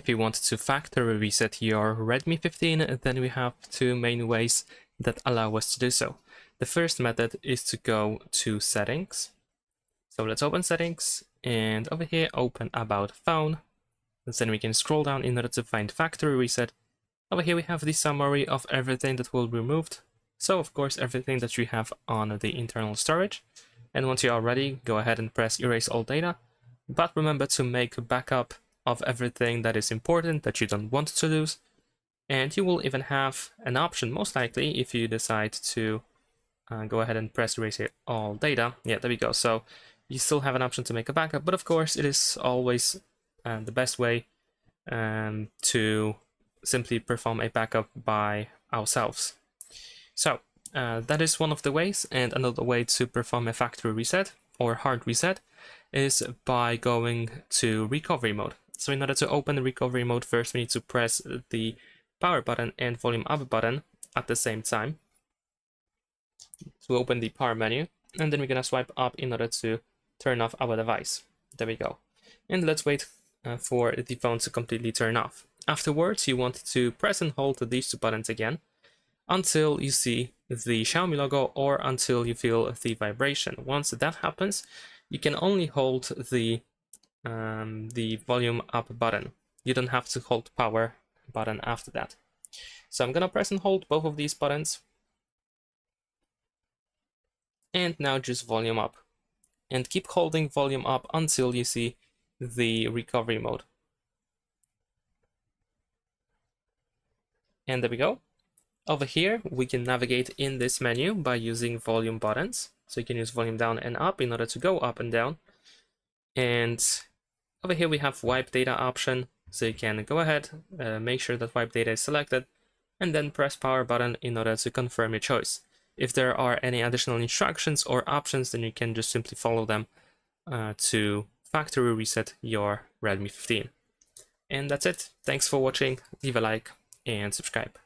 If you want to factory reset your Redmi 15, then we have two main ways that allow us to do so. The first method is to go to settings. So let's open settings, and over here open about phone. And then we can scroll down in order to find factory reset. Over here we have the summary of everything that will be removed. So of course everything that you have on the internal storage. And once you are ready, go ahead and press erase all data. But remember to make a backup of everything that is important that you don't want to lose. And you will even have an option, most likely, if you decide to go ahead and press erase all data. Yeah, there we go. So you still have an option to make a backup, but of course it is always the best way to simply perform a backup by ourselves. So that is one of the ways, and another way to perform a factory reset or hard reset is by going to recovery mode. So in order to open the recovery mode, first we need to press the power button and volume up button at the same time to open the power menu, and then we're gonna swipe up in order to turn off our device. There we go. And let's wait for the phone to completely turn off. Afterwards, you want to press and hold these two buttons again until you see the Xiaomi logo or until you feel the vibration. Once that happens, you can only hold the volume up button. You don't have to hold power button after that. So I'm gonna press and hold both of these buttons. And now just volume up. And keep holding volume up until you see the recovery mode. And there we go. Over here, we can navigate in this menu by using volume buttons. So you can use volume down and up in order to go up and down. And over here we have wipe data option. So you can go ahead, make sure that wipe data is selected, and then press power button in order to confirm your choice. If there are any additional instructions or options, then you can just simply follow them to factory reset your Redmi 15. And that's it. Thanks for watching. Leave a like and subscribe.